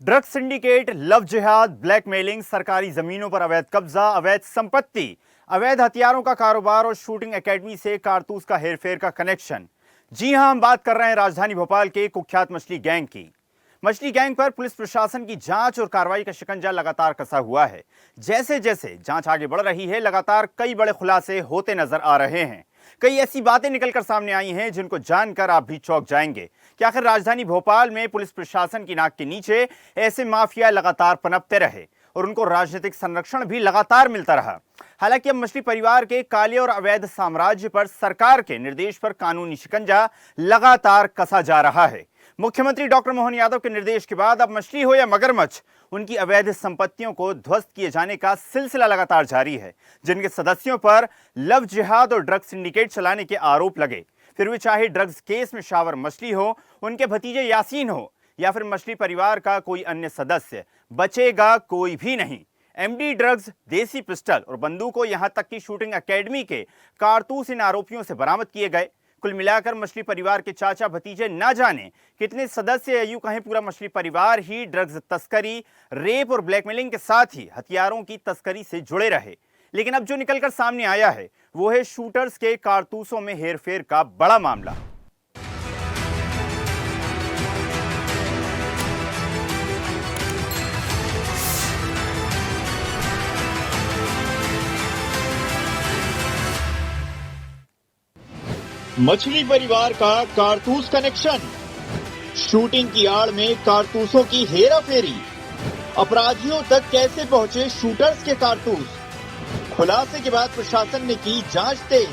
Drugs syndicate, love जिहाद, blackmailing, सरकारी जमीनों पर अवैध कब्जा, अवैध संपत्ति, अवैध हथियारों का कारोबार और शूटिंग एकेडमी से कारतूस का हेरफेर का कनेक्शन। जी हां, हम बात कर रहे हैं राजधानी भोपाल के कुख्यात मछली गैंग की। मछली गैंग पर पुलिस प्रशासन की जांच और कार्रवाई का शिकंजा लगातार कसा हुआ है। जैसे जैसे जांच आगे बढ़ रही है, लगातार कई बड़े खुलासे होते नजर आ रहे हैं। कई ऐसी बातें निकलकर सामने आई हैं जिनको जानकर आप भी चौंक जाएंगे कि आखिर राजधानी भोपाल में पुलिस प्रशासन की नाक के नीचे ऐसे माफिया लगातार पनपते रहे और उनको राजनीतिक संरक्षण भी लगातार मिलता रहा। हालांकि अब मछली परिवार के काले और अवैध साम्राज्य पर सरकार के निर्देश पर कानूनी शिकंजा लगातार कसा जा रहा है। मुख्यमंत्री डॉक्टर मोहन यादव के निर्देश के बाद अब मछली हो या मगरमच्छ, उनकी अवैध संपत्तियों को ध्वस्त किए जाने का सिलसिला लगातार जारी है। जिनके सदस्यों पर लव जिहाद और ड्रग्स सिंडिकेट चलाने के आरोप लगे, फिर भी चाहे ड्रग्स केस में शावर मछली हो, उनके भतीजे यासीन हो या फिर मछली परिवार का कोई अन्य सदस्य, बचेगा कोई भी नहीं। एमडी ड्रग्स, देसी पिस्टल और बंदूकों, यहां तक कि शूटिंग एकेडमी के कारतूस इन आरोपियों से बरामद किए गए। कुल मिलाकर मछली परिवार के चाचा भतीजे ना जाने कितने सदस्य, या यूं कहें पूरा मछली परिवार ही ड्रग्स तस्करी, रेप और ब्लैकमेलिंग के साथ ही हथियारों की तस्करी से जुड़े रहे। लेकिन अब जो निकलकर सामने आया है वो है शूटर्स के कारतूसों में हेरफेर का बड़ा मामला। मछली परिवार का कारतूस कनेक्शन, शूटिंग की आड़ में कारतूसों की हेराफेरी, अपराधियों तक कैसे पहुंचे शूटर्स के कारतूस, खुलासे के बाद प्रशासन ने की जांच तेज।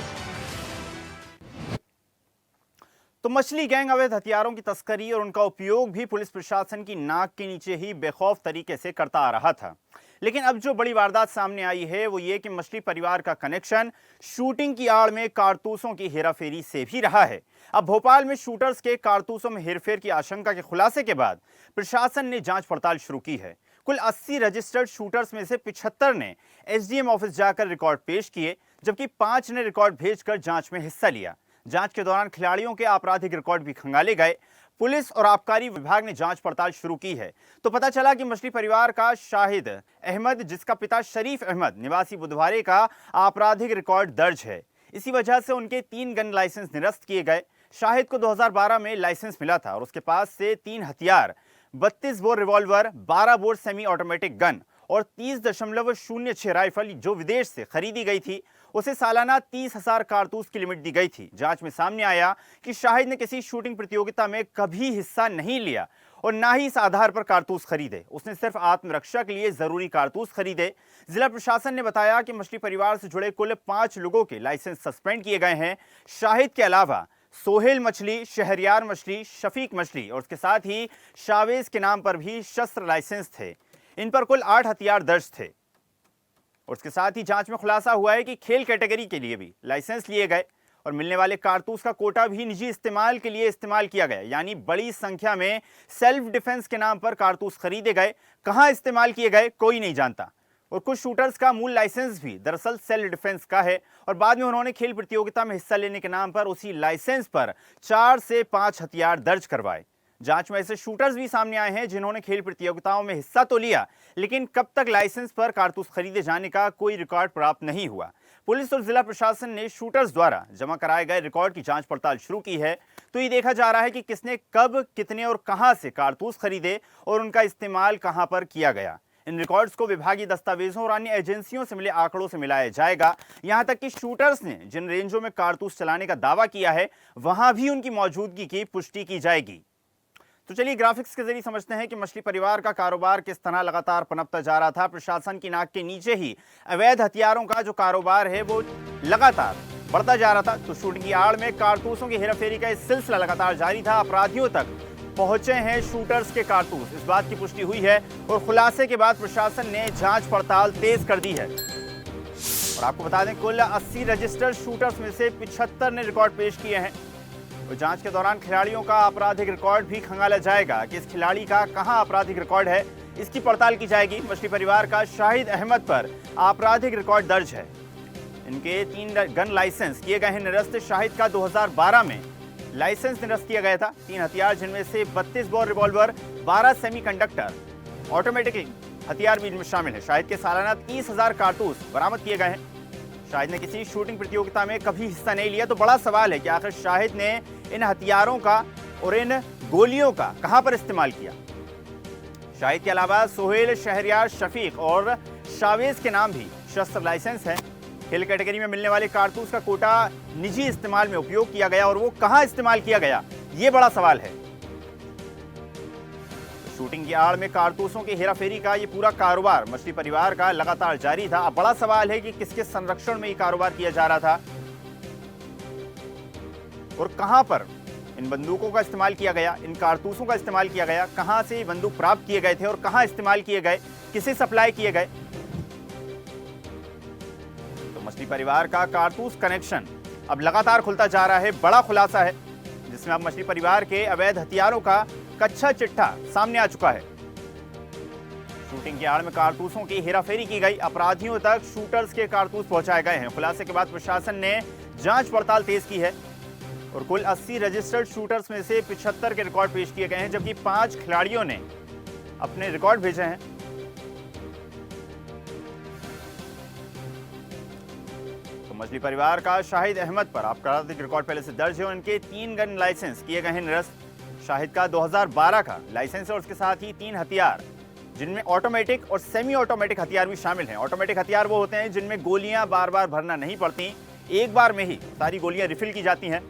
तो मछली गैंग अवैध हथियारों की तस्करी और उनका उपयोग भी पुलिस प्रशासन की नाक के नीचे ही बेखौफ तरीके से करता आ रहा था। लेकिन अब जो बड़ी वारदात सामने आई है वो ये कि मछली परिवार का कनेक्शन शूटिंग की आड़ में कारतूसों की हेराफेरी से भी रहा है। अब भोपाल में शूटर्स के कारतूसों में हेरफेर की आशंका के खुलासे के बाद प्रशासन ने जांच पड़ताल शुरू की है। कुल 80 रजिस्टर्ड शूटर्स में से 75 ने एसडीएम ऑफिस जाकर रिकॉर्ड पेश किए, जबकि 5 ने रिकॉर्ड भेजकर जांच में हिस्सा लिया। जांच के दौरान खिलाड़ियों के आपराधिक रिकॉर्ड भी खंगाले गए। पुलिस और आबकारी विभाग ने जांच पड़ताल शुरू की है तो पता चला कि मछली परिवार का शाहिद अहमद, जिसका पिता शरीफ अहमद निवासी बुधवारे का आपराधिक रिकॉर्ड दर्ज है। इसी वजह से उनके 3 गन लाइसेंस निरस्त किए गए। शाहिद को 2012 में लाइसेंस मिला था और उसके पास से 3 हथियार, 32 bore revolver, 12 bore semi automatic gun और 30.06 राइफल जो विदेश से खरीदी गई थी, उसे सालाना 30,000 कारतूस की लिमिट दी गई थी। जांच में सामने आया कि शाहिद ने किसी शूटिंग प्रतियोगिता में कभी हिस्सा नहीं लिया और ना ही इस आधार पर कारतूस खरीदे। उसने सिर्फ आत्मरक्षा के लिए जरूरी कारतूस खरीदे। जिला प्रशासन ने बताया कि मछली परिवार से जुड़े कुल 5 लोगों के लाइसेंस सस्पेंड किए गए हैं। शाहिद के अलावा सोहेल मछली, शहरियार मछली, शफीक मछली और उसके साथ ही शावेज के नाम पर भी शस्त्र लाइसेंस थे। इन पर कुल 8 हथियार दर्ज थे। और उसके साथ ही जांच में खुलासा हुआ है कि खेल कैटेगरी के लिए भी लाइसेंस लिए गए और मिलने वाले कारतूस का कोटा भी निजी इस्तेमाल के लिए इस्तेमाल किया गया। यानी बड़ी संख्या में सेल्फ डिफेंस के नाम पर कारतूस खरीदे गए। कहां इस्तेमाल किए गए कोई नहीं जानता। और कुछ शूटर्स का मूल लाइसेंस भी दरअसल सेल्फ डिफेंस का है और बाद में उन्होंने खेल प्रतियोगिता में हिस्सा लेने के नाम पर उसी लाइसेंस पर 4 से 5 हथियार दर्ज करवाए। जांच में ऐसे शूटर्स भी सामने आए हैं जिन्होंने खेल प्रतियोगिताओं में हिस्सा तो लिया, लेकिन कब तक लाइसेंस पर कारतूस खरीदे जाने का कोई रिकॉर्ड प्राप्त नहीं हुआ। पुलिस और जिला प्रशासन ने शूटर्स द्वारा जमा कराए गए रिकॉर्ड की जांच पड़ताल शुरू की है। तो ये देखा जा रहा है कि किसने कब, कितने और कहां से कारतूस खरीदे और उनका इस्तेमाल कहां पर किया गया। इन रिकॉर्ड्स को विभागीय दस्तावेजों और अन्य एजेंसियों से मिले आंकड़ों से मिलाया जाएगा। यहां तक कि शूटर्स ने जिन रेंजों में कारतूस चलाने का दावा किया है वहां भी उनकी मौजूदगी की पुष्टि की जाएगी। तो चलिए ग्राफिक्स के जरिए समझते हैं कि मछली परिवार का कारोबार किस तरह लगातार पनपता जा रहा था। प्रशासन की नाक के नीचे ही अवैध हथियारों का जो कारोबार है वो लगातार बढ़ता जा रहा था। तो शूटिंग की आड़ में कारतूसों की हेराफेरी का इस सिलसिला लगातार जारी था। अपराधियों तक पहुंचे हैं शूटर्स के कारतूस, इस बात की पुष्टि हुई है और खुलासे के बाद प्रशासन ने जांच पड़ताल तेज कर दी है। और आपको बता दें कुल 80 रजिस्टर्ड शूटर्स में से 75 ने रिकॉर्ड पेश किए हैं। और जांच के दौरान खिलाड़ियों का आपराधिक रिकॉर्ड भी खंगाला जाएगा कि इस खिलाड़ी का कहां आपराधिक रिकॉर्ड है, इसकी पड़ताल की जाएगी। मछली परिवार का शाहिद अहमद पर आपराधिक रिकॉर्ड दर्ज है। इनके 3 गन लाइसेंस किए गए हैं निरस्त। शाहिद का 2012 में लाइसेंस निरस्त किया गया था। 3 हथियार जिनमें से 32 बोर रिवॉल्वर, 12 सेमीकंडक्टर, ऑटोमेटिक हथियार भी इनमें शामिल है। शाहिद के सालाना 30,000 कारतूस बरामद किए गए हैं। शाहिद ने किसी शूटिंग प्रतियोगिता में कभी हिस्सा नहीं लिया, तो बड़ा सवाल है कि आखिर शाहिद ने इन हथियारों का और इन गोलियों का कहां पर इस्तेमाल किया। शाहिद के अलावा सोहेल, शहरियार, शफीक और शावेज के नाम भी शस्त्र लाइसेंस है। खेल कैटेगरी में मिलने वाले कारतूस का कोटा निजी इस्तेमाल में उपयोग किया गया और वो कहां इस्तेमाल किया गया, ये बड़ा सवाल है। शूटिंग की आड़ में कारतूसों की हेराफेरी का ये पूरा कारोबार मछली परिवार का लगातार जारी था। अब बड़ा सवाल है कि किसके संरक्षण में ये कारोबार किया जा रहा था और कहां पर इन बंदूकों का इस्तेमाल किया गया, इन कारतूसों का इस्तेमाल किया गया, कहां से ये बंदूक प्राप्त किए गए थे और कहां इस्तेमाल किए गए, किसे सप्लाई किए गए। तो मछली परिवार का कारतूस कनेक्शन अब लगातार खुलता जा रहा है। बड़ा खुलासा है जिसमें अब मछली परिवार के अवैध हथियारों का कच्चा चिट्ठा सामने आ चुका है। शूटिंग की आड़ में कारतूसों की हेराफेरी की गई, अपराधियों तक शूटर्स के कारतूस पहुंचाए गए हैं। खुलासे के बाद प्रशासन ने जांच पड़ताल तेज की है और कुल 80 रजिस्टर्ड शूटर्स में से 75 के रिकॉर्ड पेश किए गए हैं, जबकि 5 खिलाड़ियों ने अपने रिकॉर्ड भेजे हैं। तो मछली परिवार का शाहिद अहमद पर आपराधिक रिकॉर्ड पहले से दर्ज है। उनके 3 गन लाइसेंस किए गए हैं निरस्त। शाहिद का 2012 का लाइसेंस है और उसके साथ ही 3 हथियार, जिनमें ऑटोमेटिक और सेमी ऑटोमेटिक हथियार भी शामिल हैं। ऑटोमेटिक हथियार वो होते हैं जिनमें गोलियां बार बार भरना नहीं पड़ती, एक बार में ही सारी गोलियां रिफिल की जाती हैं।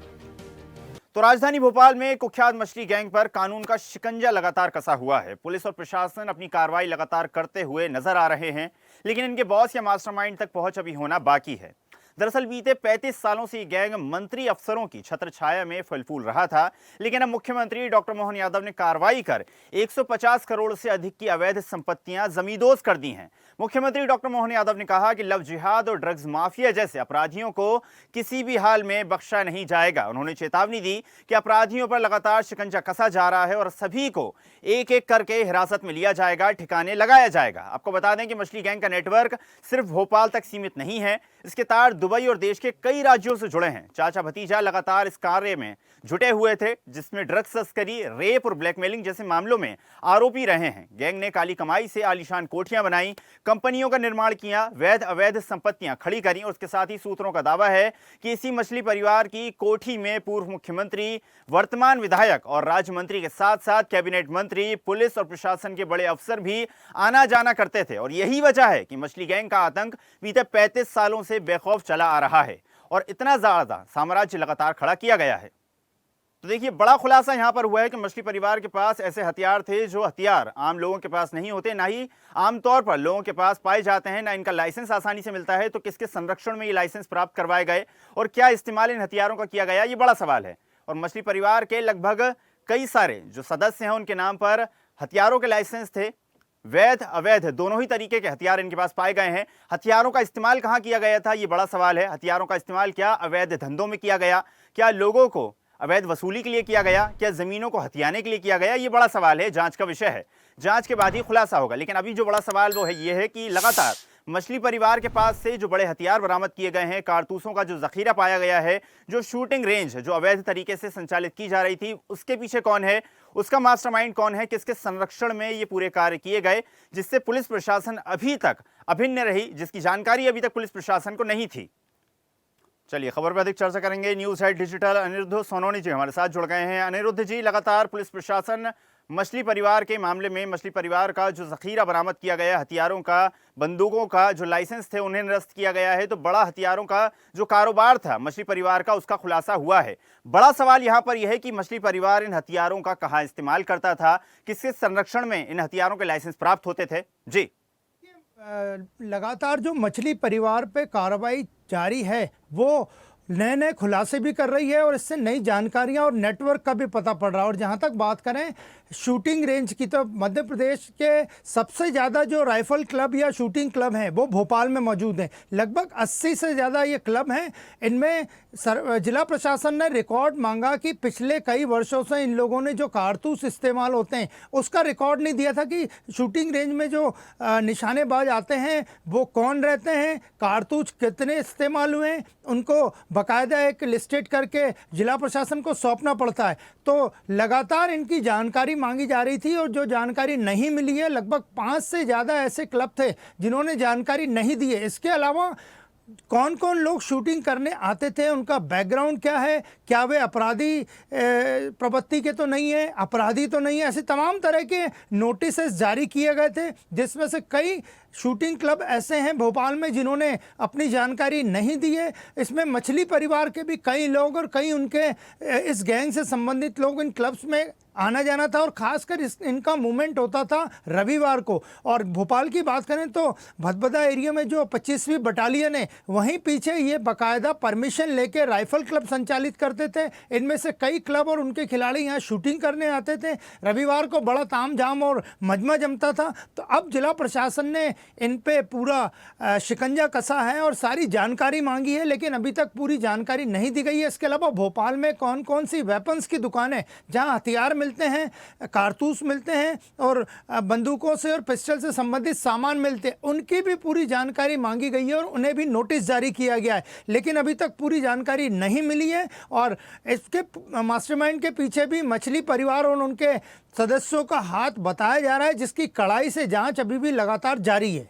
तो राजधानी भोपाल में कुख्यात मछली गैंग पर कानून का शिकंजा लगातार कसा हुआ है। पुलिस और प्रशासन अपनी कार्रवाई लगातार करते हुए नजर आ रहे हैं, लेकिन इनके बॉस या मास्टरमाइंड तक पहुंच अभी होना बाकी है। दरअसल बीते 35 सालों से ये गैंग मंत्री अफसरों की छत्र छाया में फल फूल रहा था, लेकिन अब मुख्यमंत्री डॉक्टर मोहन यादव ने कार्रवाई कर 150 करोड़ से अधिक की अवैध संपत्तियां जमींदोज कर दी हैं। मुख्यमंत्री डॉक्टर मोहन यादव ने कहा कि लव जिहाद और ड्रग्स माफिया जैसे अपराधियों को किसी भी हाल में बख्शा नहीं जाएगा। उन्होंने चेतावनी दी कि अपराधियों पर लगातार शिकंजा कसा जा रहा है और सभी को एक एक करके हिरासत में लिया जाएगा, ठिकाने लगाया जाएगा। आपको बता दें कि मछली गैंग का नेटवर्क सिर्फ भोपाल तक सीमित नहीं है, इसके तार दुबई और देश के कई राज्यों से जुड़े हैं। चाचा भतीजा लगातार इस कार्य में जुटे हुए थे, जिसमें ड्रग्स तस्करी, रेप और ब्लैकमेलिंग जैसे मामलों में आरोपी रहे हैं। गैंग ने काली कमाई से आलीशान कोठियां बनाई, कंपनियों का निर्माण किया, वैध अवैध संपत्तियां खड़ी करी और उसके साथ ही सूत्रों का दावा है कि इसी मछली परिवार की कोठी में पूर्व मुख्यमंत्री, वर्तमान विधायक और राज्य मंत्री के साथ साथ कैबिनेट मंत्री, पुलिस और प्रशासन के बड़े अफसर भी आना जाना करते थे। और यही वजह है कि मछली गैंग का आतंक बीते 35 सालों से बेखौफ चला आ रहा है और इतना ज्यादा साम्राज्य लगातार खड़ा किया गया है। तो देखिए, बड़ा खुलासा यहां पर हुआ है कि मछली परिवार के पास ऐसे हथियार थे जो हथियार आम लोगों के पास नहीं होते, ना ही आमतौर पर लोगों के पास पाए जाते हैं, ना इनका लाइसेंस आसानी से मिलता है। तो किसके संरक्षण में ये लाइसेंस प्राप्त करवाए गए और क्या इस्तेमाल इन हथियारों का किया गया, ये बड़ा सवाल है। और मछली परिवार के लगभग कई सारे जो सदस्य हैं उनके नाम पर हथियारों के लाइसेंस थे। वैध अवैध दोनों ही तरीके के हथियार इनके पास पाए गए हैं। हथियारों का इस्तेमाल कहां किया गया था, ये बड़ा सवाल है। हथियारों का इस्तेमाल क्या अवैध धंधों में किया गया, क्या लोगों को अवैध वसूली के लिए किया गया, क्या जमीनों को हथियाने के लिए किया गया, ये बड़ा सवाल है। जांच का विषय है, जांच के बाद ही खुलासा होगा। लेकिन अभी जो बड़ा सवाल वो है ये है कि लगातार मछली परिवार के पास से जो बड़े हथियार बरामद किए गए हैं, कारतूसों का जो जखीरा पाया गया है, जो शूटिंग रेंज जो अवैध तरीके से संचालित की जा रही थी, उसके पीछे कौन है, उसका मास्टरमाइंड कौन है, किसके संरक्षण में ये पूरे कार्य किए गए, जिससे पुलिस प्रशासन अभी तक अभिन्न रही, जिसकी जानकारी अभी तक पुलिस प्रशासन को नहीं थी। चलिए, खबर पर अधिक चर्चा करेंगे। न्यूज़ हेड डिजिटल अनिरुद्ध सोनोनी जी हमारे साथ जुड़ गए हैं। अनिरुद्ध जी, लगातार पुलिस प्रशासन मछली परिवार के मामले में मछली परिवार का जो जखीरा बरामद किया गया, हथियारों का, बंदूकों का जो लाइसेंस थे उन्हें निरस्त किया गया है, तो बड़ा हथियारों का जो कारोबार था मछली परिवार का, उसका खुलासा हुआ है। बड़ा सवाल यहाँ पर यह है कि मछली परिवार इन हथियारों का कहाँ इस्तेमाल करता था, किसके संरक्षण में इन हथियारों के लाइसेंस प्राप्त होते थे। जी, लगातार जो मछली परिवार पे कार्रवाई जारी है वो नए नए खुलासे भी कर रही है और इससे नई जानकारियां और नेटवर्क का भी पता पड़ रहा है। और जहां तक बात करें शूटिंग रेंज की, तो मध्य प्रदेश के सबसे ज़्यादा जो राइफल क्लब या शूटिंग क्लब हैं वो भोपाल में मौजूद हैं। लगभग 80 से ज़्यादा ये क्लब हैं। इनमें जिला प्रशासन ने रिकॉर्ड मांगा कि पिछले कई वर्षों से इन लोगों ने जो कारतूस इस्तेमाल होते हैं उसका रिकॉर्ड नहीं दिया था कि शूटिंग रेंज में जो निशानेबाज आते हैं वो कौन रहते हैं, कारतूस कितने इस्तेमाल हुए हैं, उनको बाकायदा एक लिस्टेड करके जिला प्रशासन को सौंपना पड़ता है। तो लगातार इनकी जानकारी मांगी जा रही थी और जो जानकारी नहीं मिली है, लगभग 5 से ज़्यादा ऐसे क्लब थे जिन्होंने जानकारी नहीं दी है। इसके अलावा कौन कौन लोग शूटिंग करने आते थे, उनका बैकग्राउंड क्या है, क्या वे अपराधी प्रवृत्ति के तो नहीं है, अपराधी तो नहीं है, ऐसे तमाम तरह के नोटिसेस जारी किए गए थे, जिसमें से कई शूटिंग क्लब ऐसे हैं भोपाल में जिन्होंने अपनी जानकारी नहीं दी है। इसमें मछली परिवार के भी कई लोग और कई उनके इस गैंग से संबंधित लोग इन क्लब्स में आना जाना था और ख़ासकर इनका मूवमेंट होता था रविवार को। और भोपाल की बात करें तो भदभदा एरिया में जो 25वीं बटालियन है, वहीं पीछे ये बाकायदा परमिशन लेके राइफल क्लब संचालित करते थे। इनमें से कई क्लब और उनके खिलाड़ी यहाँ शूटिंग करने आते थे। रविवार को बड़ा तामझाम और मजमा जमता था। तो अब जिला प्रशासन ने इन पे पूरा शिकंजा कसा है और सारी जानकारी मांगी है, लेकिन अभी तक पूरी जानकारी नहीं दी गई है। इसके अलावा भोपाल में कौन कौन सी वेपन्स की दुकानें जहां हथियार मिलते हैं, कारतूस मिलते हैं और बंदूकों से और पिस्टल से संबंधित सामान मिलते हैं, उनकी भी पूरी जानकारी मांगी गई है और उन्हें भी नोटिस जारी किया गया है, लेकिन अभी तक पूरी जानकारी नहीं मिली है। और इसके मास्टरमाइंड के पीछे भी मछली परिवार और उनके सदस्यों का हाथ बताया जा रहा है, जिसकी कड़ाई से जांच अभी भी लगातार जारी है।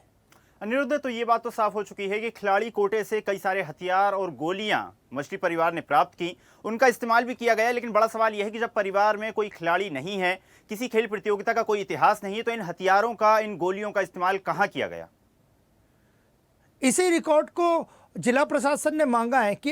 अनिरुद्ध, तो ये बात तो साफ हो चुकी है कि खिलाड़ी कोटे से कई सारे हथियार और गोलियां मछली परिवार ने प्राप्त की, उनका इस्तेमाल भी किया गया। लेकिन बड़ा सवाल यह है कि जब परिवार में कोई खिलाड़ी नहीं है, किसी खेल प्रतियोगिता का कोई इतिहास नहीं है, तो इन हथियारों का, इन गोलियों का इस्तेमाल कहाँ किया गया? इसी रिकॉर्ड को जिला प्रशासन ने मांगा है कि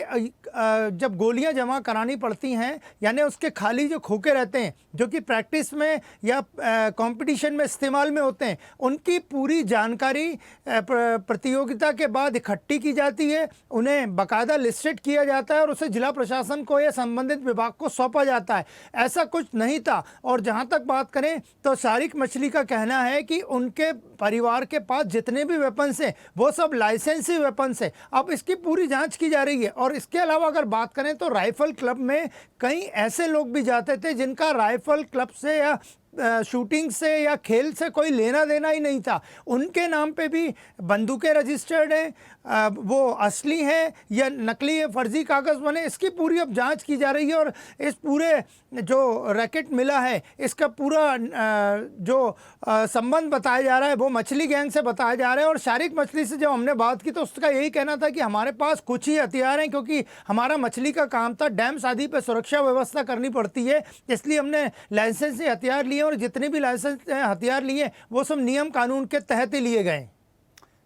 जब गोलियां जमा करानी पड़ती हैं, यानी उसके खाली जो खोखे रहते हैं जो कि प्रैक्टिस में या कंपटीशन में इस्तेमाल में होते हैं, उनकी पूरी जानकारी प्रतियोगिता के बाद इकट्ठी की जाती है, उन्हें बाकायदा लिस्टेड किया जाता है और उसे जिला प्रशासन को या संबंधित विभाग को सौंपा जाता है। ऐसा कुछ नहीं था। और जहां तक बात करें तो शारिक मछली का कहना है कि उनके परिवार के पास जितने भी वेपन्स हैं वो सब लाइसेंसी वेपन्स है। अब इसकी पूरी जांच की जा रही है। और इसके अलावा अगर बात करें तो राइफल क्लब में कई ऐसे लोग भी जाते थे जिनका राइफल क्लब से या शूटिंग से या खेल से कोई लेना देना ही नहीं था। उनके नाम पे भी बंदूकें रजिस्टर्ड हैं, वो असली हैं या नकली है, फर्जी कागज़ बने, इसकी पूरी अब जांच की जा रही है। और इस पूरे जो रैकेट मिला है, इसका पूरा जो संबंध बताया जा रहा है वो मछली गैंग से बताया जा रहा है। और शारिक मछली से जब हमने बात की तो उसका यही कहना था कि हमारे पास कुछ ही हथियार हैं, क्योंकि हमारा मछली का काम था, डैम्स आदि पर सुरक्षा व्यवस्था करनी पड़ती है, इसलिए हमने लाइसेंस से हथियार लिए और जितने भी लाइसेंस हथियार लिए वो सब नियम कानून के तहत ही लिए गए।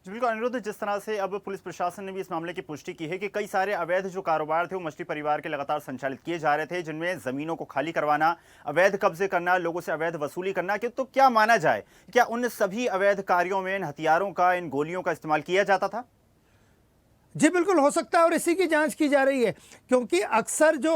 बिल्कुल अनिरुद्ध, जिस तरह से अब पुलिस प्रशासन ने भी इस मामले की पुष्टि की है कि कई सारे अवैध जो कारोबार थे वो मछली परिवार के लगातार संचालित किए जा रहे थे, जिनमें जमीनों को खाली करवाना, अवैध कब्जे करना, लोगों से अवैध वसूली करना, कि तो क्या माना जाए, क्या उन सभी अवैध कार्यों में इन हथियारों का, इन गोलियों का इस्तेमाल किया जाता था? जी बिल्कुल हो सकता है और इसी की जांच की जा रही है, क्योंकि अक्सर जो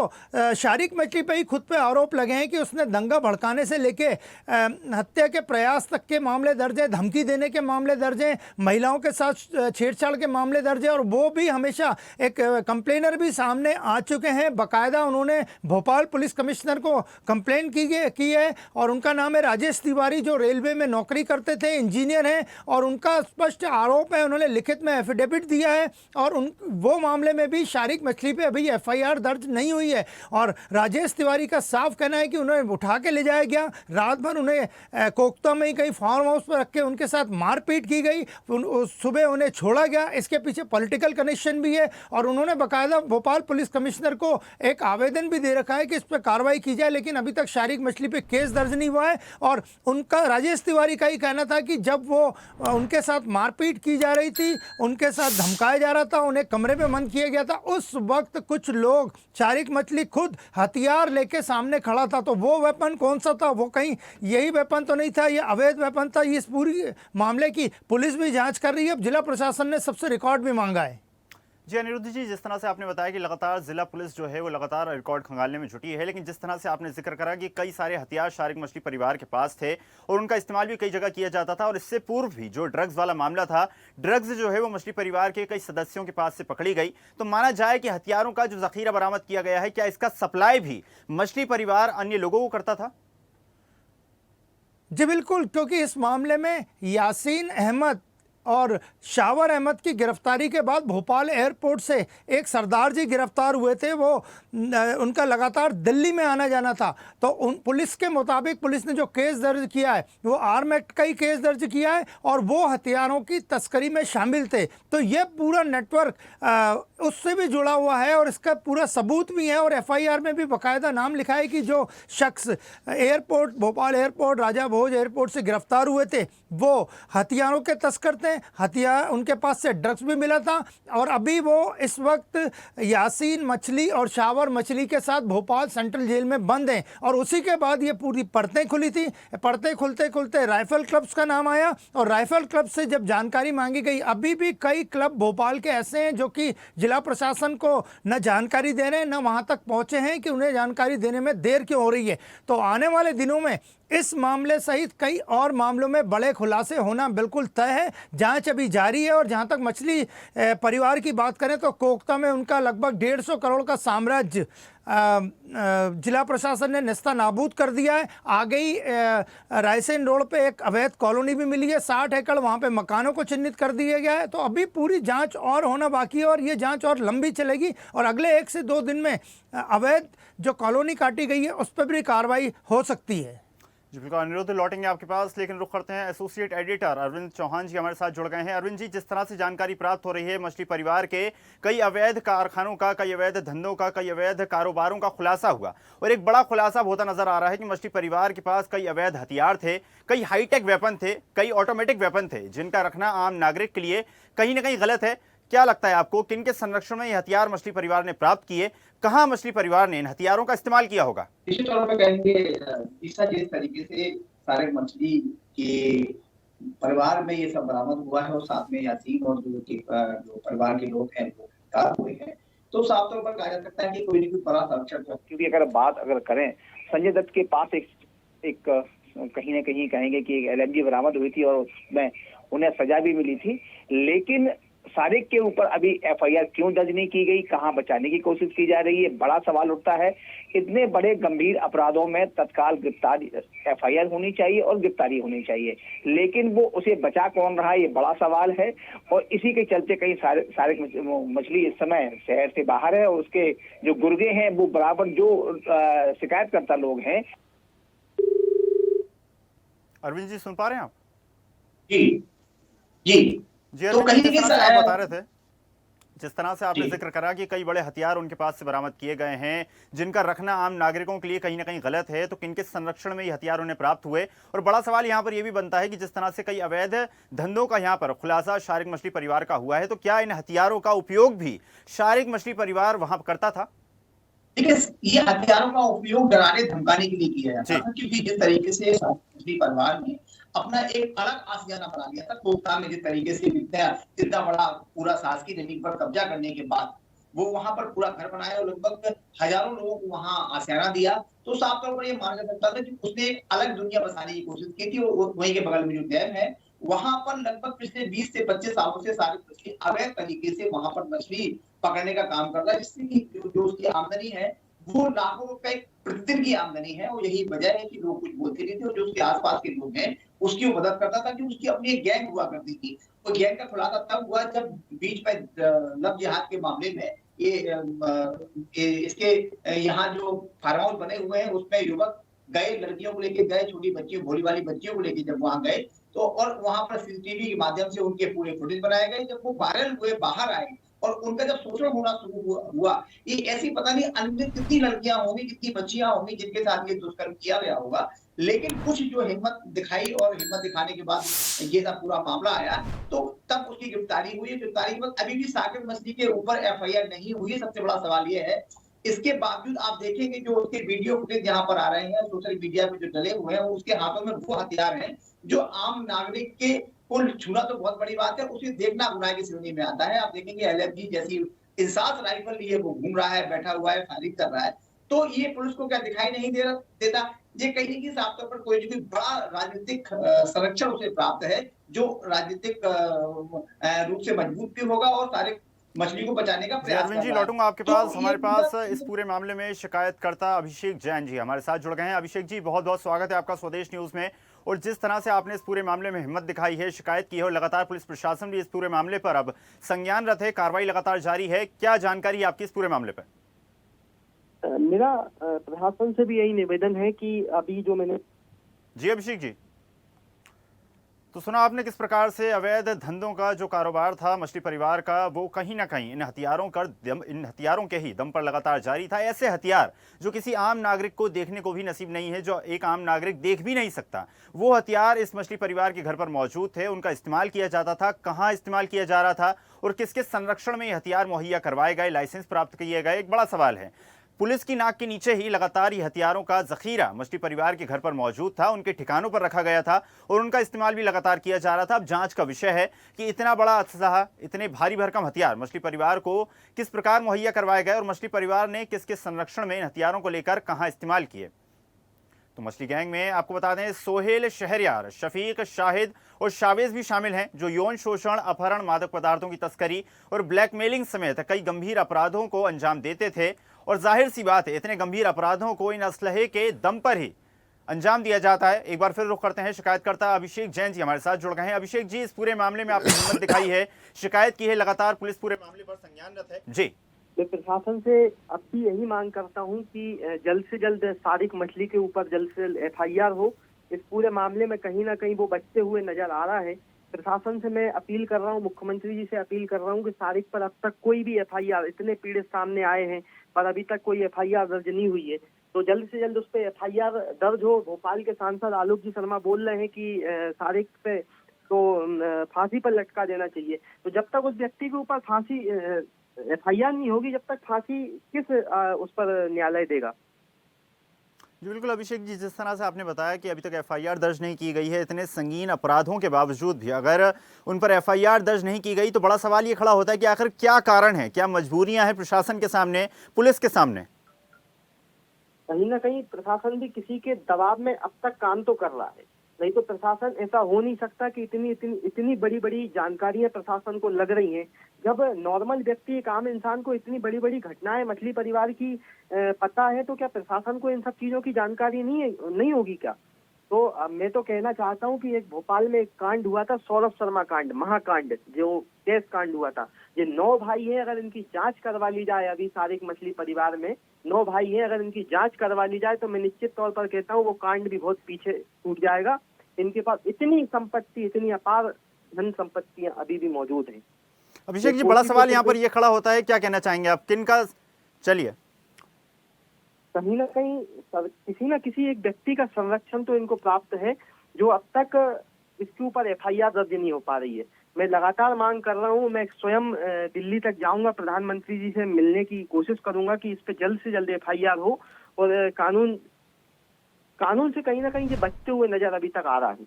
शारिक मछली पे ही खुद पे आरोप लगे हैं कि उसने दंगा भड़काने से लेके हत्या के प्रयास तक के मामले दर्ज हैं, धमकी देने के मामले दर्ज हैं, महिलाओं के साथ छेड़छाड़ के मामले दर्ज हैं। और वो भी हमेशा एक कंप्लेनर भी सामने आ चुके हैं। बाकायदा उन्होंने भोपाल पुलिस कमिश्नर को कंप्लेन की है और उनका नाम है राजेश तिवारी, जो रेलवे में नौकरी करते थे, इंजीनियर हैं, और उनका स्पष्ट आरोप है, उन्होंने लिखित में एफिडेविट दिया है और वो मामले में भी शारिक मछली पे अभी एफआईआर दर्ज नहीं हुई है। और राजेश तिवारी का साफ कहना है कि उन्हें उठा के ले जाया गया, रात भर उन्हें कोकता में ही कहीं फार्म हाउस पर रख के उनके साथ मारपीट की गई, सुबह उन्हें छोड़ा गया। इसके पीछे पॉलिटिकल कनेक्शन भी है और उन्होंने बाकायदा भोपाल पुलिस कमिश्नर को एक आवेदन भी दे रखा है कि इस पर कार्रवाई की जाए, लेकिन अभी तक शारिक मछली पे केस दर्ज नहीं हुआ है। और उनका राजेश तिवारी का ही कहना था कि जब वो उनके साथ मारपीट की जा रही थी, उनके साथ धमकाया जा रहा था, उन्हें कमरे में बंद किया गया था, उस वक्त कुछ लोग, शारिक मछली खुद हथियार लेके सामने खड़ा था। तो वो वेपन कौन सा था, वो कहीं यही वेपन तो नहीं था, ये अवैध वेपन था। इस पूरी मामले की पुलिस भी जांच कर रही है। अब जिला प्रशासन ने सबसे रिकॉर्ड भी मांगा है। जी अनिरुद्ध जी, जिस तरह से आपने बताया कि लगातार जिला पुलिस जो है वो लगातार रिकॉर्ड खंगालने में जुटी है, लेकिन जिस तरह से आपने जिक्र करा कि कई सारे हथियार शारिक मछली परिवार के पास थे और उनका इस्तेमाल भी कई जगह किया जाता था, और इससे पूर्व भी जो ड्रग्स वाला मामला था, ड्रग्स जो है वो मछली परिवार के कई सदस्यों के पास से पकड़ी गई, तो माना जाए कि हथियारों का जो जखीरा बरामद किया गया है, क्या इसका सप्लाई भी मछली परिवार अन्य लोगों को करता था? जी बिल्कुल, क्योंकि इस मामले में यासीन अहमद और शावर अहमद की गिरफ्तारी के बाद भोपाल एयरपोर्ट से एक सरदार जी गिरफ्तार हुए थे। वो उनका लगातार दिल्ली में आना जाना था। तो उन पुलिस के मुताबिक पुलिस ने जो केस दर्ज किया है वो आर्म एक्ट का ही केस दर्ज किया है और वो हथियारों की तस्करी में शामिल थे। तो ये पूरा नेटवर्क उससे भी जुड़ा हुआ है और इसका पूरा सबूत भी है। और एफआईआर में भी बाकायदा नाम लिखा है कि जो शख्स एयरपोर्ट, भोपाल एयरपोर्ट, राजा भोज एयरपोर्ट से गिरफ्तार हुए थे वो हथियारों के तस्कर थे। हथियार, उनके पास से ड्रग्स भी मिला था। और अभी वो इस वक्त यासीन मछली और शावर मछली के साथ भोपाल सेंट्रल जेल में बंद हैं। और उसी के बाद ये पूरी परतें खुली थी। परतें खुलते खुलते राइफल क्लब्स का नाम आया और राइफल क्लब से जब जानकारी मांगी गई, अभी भी कई क्लब भोपाल के ऐसे हैं जो कि जिला प्रशासन को न जानकारी दे रहे हैं, न वहाँ तक पहुँचे हैं कि उन्हें जानकारी देने में देर क्यों हो रही है। तो आने वाले दिनों में इस मामले सहित कई और मामलों में बड़े खुलासे होना बिल्कुल तय है। जांच अभी जारी है। और जहां तक मछली परिवार की बात करें तो कोकता में उनका लगभग 150 करोड़ का साम्राज्य जिला प्रशासन ने नेस्ता नाबूद कर दिया है। आगे ही रायसेन रोड पे एक अवैध कॉलोनी भी मिली है, 60 एकड़, वहाँ पे मकानों को चिन्हित कर दिया गया है। तो अभी पूरी जांच और होना बाकी है और ये जांच और लंबी चलेगी और अगले 1 से 2 दिन में अवैध जो कॉलोनी काटी गई है उस पर भी कार्रवाई हो सकती है। जी बिल्कुल, अनिरुद्ध लौटेंगे आपके पास, लेकिन रुख करते हैं एसोसिएट एडिटर अरविंद चौहान जी हमारे साथ जुड़ गए हैं। अरविंद जी, जिस तरह से जानकारी प्राप्त हो रही है मछली परिवार के कई अवैध कारखानों का, कई अवैध धंधों का, कई अवैध कारोबारों का खुलासा हुआ और एक बड़ा खुलासा होता नजर आ रहा है कि मछली परिवार के पास कई अवैध हथियार थे, कई हाईटेक वेपन थे, कई ऑटोमेटिक वेपन थे जिनका रखना आम नागरिक के लिए कहीं ना कहीं गलत है। क्या लगता है आपको, किन के संरक्षण में ये हथियार मछली परिवार ने प्राप्त किए, कहां मछली परिवार ने इन हथियारों का इस्तेमाल किया होगा? निश्चित तौर पर कहेंगे जिस तरीके से सारे मछली के परिवार में ये सब बरामद हुआ है और साथ में यासीन और जो परिवार के लोग हैं वो गिरफ्तार हुए हैं, तो साफ तौर पर कहा जा सकता है कि कोई न कोई बड़ा संरक्षण। क्योंकि अगर करें संजय दत्त के पास एक कहीं ना कहीं कहेंगे कि एक एलएमजी बरामद हुई थी और उसमें उन्हें सजा भी मिली थी, लेकिन सारिक के ऊपर अभी एफआईआर क्यों दर्ज नहीं की गई, कहां बचाने की कोशिश की जा रही है, बड़ा सवाल उठता है। इतने बड़े गंभीर अपराधों में तत्काल गिरफ्तारी, एफआईआर होनी चाहिए और गिरफ्तारी होनी चाहिए, लेकिन वो उसे बचा कौन रहा है, ये बड़ा सवाल है। और इसी के चलते कहीं सारिक मछली इस समय शहर से बाहर है और उसके जो गुर्गे हैं वो बराबर जो शिकायतकर्ता लोग हैं। अरविंद जी, सुन पा रहे हैं आप? जी जी जी, तो कहीं जिस तरह से आप बता रहे थे, जिस तरह से आपने जिक्र करा कि कई बड़े हथियार उनके पास से बरामद किए गए हैं जिनका रखना आम नागरिकों के लिए कहीं ना कहीं गलत है, तो किनके संरक्षण में ये हथियार उन्हें प्राप्त हुए? और बड़ा सवाल यहाँ पर यह भी बनता है कि जिस तरह से कई अवैध धंधों का यहाँ पर खुलासा शारिक मछली परिवार का हुआ है, तो क्या इन हथियारों का उपयोग भी शारिक मछली परिवार वहां करता था? देखिए, ये हथियारों का उपयोग डराने धमकाने के लिए किया जाता है, क्योंकि जिस तरीके से मछली परिवार ने अपना एक अलग आशियाना बना लिया था कोकता में, जिस तरीके से इतना बड़ा पूरा शासकीय जमीन पर कब्जा करने के बाद वो वहां पर पूरा घर बनाया और लगभग हजारों लोगों को वहां आशियाना दिया, तो साफ तौर पर ये माना जा सकता था कि उसने एक अलग दुनिया बसाने की कोशिश की थी। वहीं के बगल में जो डैम है वहां पर लगभग पिछले 20 से 25 सालों से सारी मछली अवैध तरीके से वहां पर मछली पकड़ने का काम कर रहा है, जिससे कि जो उसकी आमदनी है वो लाखों रुपए प्रतिदिन की आमदनी है। और यही वजह है कि लोग कुछ बोलते नहीं थे और जो उसके आसपास के लोग हैं उसकी वो मदद करता था कि उसकी अपनी एक गैंग हुआ करती थी। वो गैंग का खुलासा तब हुआ जब बीच में लव जिहाद के मामले में इसके यहाँ जो फार्म हाउस बने हुए हैं उसमें युवक गए, लड़कियों को लेके गए, छोटी बच्चियों, भोली वाली बच्चियों को लेके जब वहां गए तो और वहां पर सीसीटीवी के माध्यम से उनके पूरे फुटेज बनाए गए। जब वो वायरल हुए, बाहर आए और उनका जब शोषण होना शुरू हुआ, ये ऐसी पता नहीं अन्य कितनी लड़कियां होंगी, कितनी बच्चियां होंगी जिनके साथ ये दुष्कर्म किया गया होगा, लेकिन कुछ जो हिम्मत दिखाई और हिम्मत दिखाने के बाद ये सब पूरा मामला आया, तो तब उसकी गिरफ्तारी हुई। गिरफ्तारी के बाद अभी भी साकिब मछली के ऊपर एफआईआर नहीं हुई। सबसे बड़ा सवाल ये है, इसके बावजूद आप देखेंगे जो उसके वीडियो फुटेज यहाँ पर आ रहे हैं सोशल मीडिया पे जो डले हुए हैं, उसके हाथों में वो हथियार हैं जो आम नागरिक के को छूना तो बहुत बड़ी बात है, उसे देखना गुनाह की श्रेणी में आता है। आप देखेंगे एलएमजी जैसी इंसास राइफल लिए वो घूम रहा है, बैठा हुआ है, फायरिंग कर रहा है, तो ये पुलिस को क्या दिखाई नहीं देता? ये कहीं की साफ तौर पर कोई भी बड़ा राजनीतिक संरक्षण उसे प्राप्त है जो राजनीतिक रूप से मजबूत भी होगा और सारे मछली को बचाने का प्रयास कर रहा है। जी, लौटूंगा आपके पास। हमारे पास इस पूरे मामले में शिकायतकर्ता अभिषेक जैन जी हमारे साथ जुड़ गए हैं। अभिषेक जी, बहुत बहुत स्वागत है आपका स्वदेश न्यूज में। और जिस तरह से आपने इस पूरे मामले में हिम्मत दिखाई है, शिकायत की है और लगातार पुलिस प्रशासन भी इस पूरे मामले पर अब संज्ञानरत है, कार्रवाई लगातार जारी है, क्या जानकारी है आपकी इस पूरे मामले पर? मेरा प्रशासन से भी यही निवेदन है कि अभी जो मैंने जी अभिषेक जी, तो सुना आपने किस प्रकार से अवैध धंधों का जो कारोबार था मछली परिवार का, वो कहीं ना कहीं इन हथियारों के ही दम पर लगातार जारी था। ऐसे हथियार जो किसी आम नागरिक को देखने को भी नसीब नहीं है, जो एक आम नागरिक देख भी नहीं सकता, वो हथियार इस मछली परिवार के घर पर मौजूद थे। उनका इस्तेमाल किया जाता था, कहाँ इस्तेमाल किया जा रहा था और किस किस संरक्षण में ये हथियार मुहैया करवाए गए, लाइसेंस प्राप्त किए गए, एक बड़ा सवाल है। पुलिस की नाक के नीचे ही लगातार ये हथियारों का जखीरा मछली परिवार के घर पर मौजूद था, उनके ठिकानों पर रखा गया था और उनका इस्तेमाल भी लगातार किया जा रहा था। अब जांच का विषय है कि इतना बड़ा अथसाह, इतने भारी भरकम हथियार मछली परिवार को किस प्रकार मुहैया करवाए गए और मछली परिवार ने किस किस संरक्षण में इन हथियारों को लेकर कहां इस्तेमाल किए। तो मछली गैंग में आपको बता दें, सोहेल शहरयार, शफीक, शाहिद और शावेज भी शामिल हैं, जो यौन शोषण, अपहरण, मादक पदार्थों की तस्करी और ब्लैकमेलिंग समेत कई गंभीर अपराधों को अंजाम देते थे। और जाहिर सी बात है, इतने गंभीर अपराधों को इन असलहे के दम पर ही अंजाम दिया जाता है। एक बार फिर रुख करते हैं, शिकायतकर्ता अभिषेक जैन जी हमारे साथ जुड़ गए हैं। अभिषेक जी, इस पूरे मामले में आपने हिम्मत दिखाई है, शिकायत की है, लगातार पुलिस पूरे मामले पर संज्ञानरत है जी। मैं प्रशासन से अब भी यही मांग करता हूं कि जल्द से जल्द सारिक मछली के ऊपर जल्द से जल्द FIR हो। इस पूरे मामले में कहीं ना कहीं वो बचते हुए नजर आ रहा है। प्रशासन से मैं अपील कर रहा हूं, मुख्यमंत्री जी से अपील कर रहा हूं कि सारिक पर अब तक कोई भी FIR, इतने पीड़ित सामने आए हैं पर अभी तक कोई FIR दर्ज नहीं हुई है, तो जल्द से जल्द उस पर FIR दर्ज हो। भोपाल के सांसद आलोक जी शर्मा बोल रहे हैं कि सारिक पे तो फांसी पर लटका देना चाहिए। तो जब तक उस व्यक्ति के ऊपर फांसी FIR नहीं होगी, जब तक फांसी किस उस पर न्यायालय देगा। जी बिल्कुल अभिषेक जी, जिस तरह से आपने बताया कि अभी तक FIR दर्ज नहीं की गई है, इतने संगीन अपराधों के बावजूद भी अगर उन पर FIR दर्ज नहीं की गई तो बड़ा सवाल ये खड़ा होता है कि आखिर क्या कारण है, क्या मजबूरियां हैं प्रशासन के सामने, पुलिस के सामने? कहीं ना कहीं प्रशासन भी किसी के दबाव में अब तक काम तो कर रहा है, नहीं तो प्रशासन ऐसा हो नहीं सकता कि इतनी बड़ी बड़ी जानकारियां प्रशासन को लग रही हैं। जब नॉर्मल व्यक्ति, एक आम इंसान को इतनी बड़ी बड़ी घटनाएं मछली परिवार की पता है, तो क्या प्रशासन को इन सब चीजों की जानकारी नहीं होगी क्या? तो मैं तो कहना चाहता हूं कि एक भोपाल में एक कांड हुआ था, सौरभ शर्मा कांड, महाकांड, जो केस कांड हुआ था। ये 9 भाई हैं, अगर इनकी जांच करवा ली जाए, अभी सारिक मछली परिवार में 9 भाई हैं, अगर इनकी जांच करवा ली जाए तो मैं निश्चित तौर पर कहता हूँ वो कांड भी बहुत पीछे छूट जाएगा। इनके पास इतनी संपत्ति, इतनी अपार धन संपत्तियां अभी भी मौजूद हैं। अभिषेक जी, बड़ा सवाल यहाँ पर ये खड़ा होता है, क्या कहना चाहेंगे आप, किनका, चलिए, कहीं ना कहीं किसी न किसी एक व्यक्ति का संरक्षण तो इनको प्राप्त है, जो अब तक इसके ऊपर FIR दर्ज नहीं हो पा रही है। मैं लगातार मांग कर रहा हूँ, मैं स्वयं दिल्ली तक जाऊंगा, प्रधानमंत्री जी से मिलने की कोशिश करूंगा कि इस पे जल्द से जल्द FIR हो और कानून से कहीं ना कहीं ये बचते हुए नजर अभी तक आ रहा है।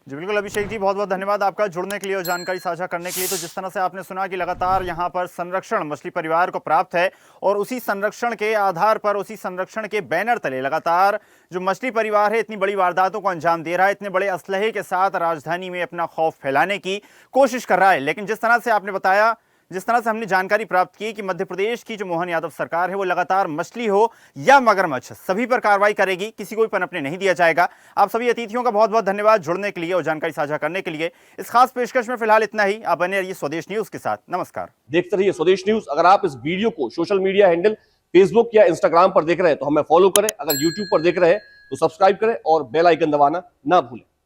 जी बिल्कुल अभिषेक जी, बहुत बहुत धन्यवाद आपका जुड़ने के लिए और जानकारी साझा करने के लिए। तो जिस तरह से आपने सुना कि लगातार यहाँ पर संरक्षण मछली परिवार को प्राप्त है और उसी संरक्षण के आधार पर, उसी संरक्षण के बैनर तले लगातार जो मछली परिवार है इतनी बड़ी वारदातों को अंजाम दे रहा है, इतने बड़े असलहे के साथ राजधानी में अपना खौफ फैलाने की कोशिश कर रहा है। लेकिन जिस तरह से आपने बताया, जिस तरह से हमने जानकारी प्राप्त की कि मध्य प्रदेश की जो मोहन यादव सरकार है वो लगातार मछली हो या मगरमच्छ सभी पर कार्रवाई करेगी, किसी को भी पनपने नहीं दिया जाएगा। आप सभी अतिथियों का बहुत बहुत धन्यवाद जुड़ने के लिए और जानकारी साझा करने के लिए। इस खास पेशकश में फिलहाल इतना ही। आप बने रहिए स्वदेश न्यूज के साथ। नमस्कार। देखते रहिए स्वदेश न्यूज। अगर आप इस वीडियो को सोशल मीडिया हैंडल फेसबुक या इंस्टाग्राम पर देख रहे हैं तो हमें फॉलो करें, अगर यूट्यूब पर देख रहे हैं तो सब्सक्राइब करें और बेल आइकन दबाना ना भूलें।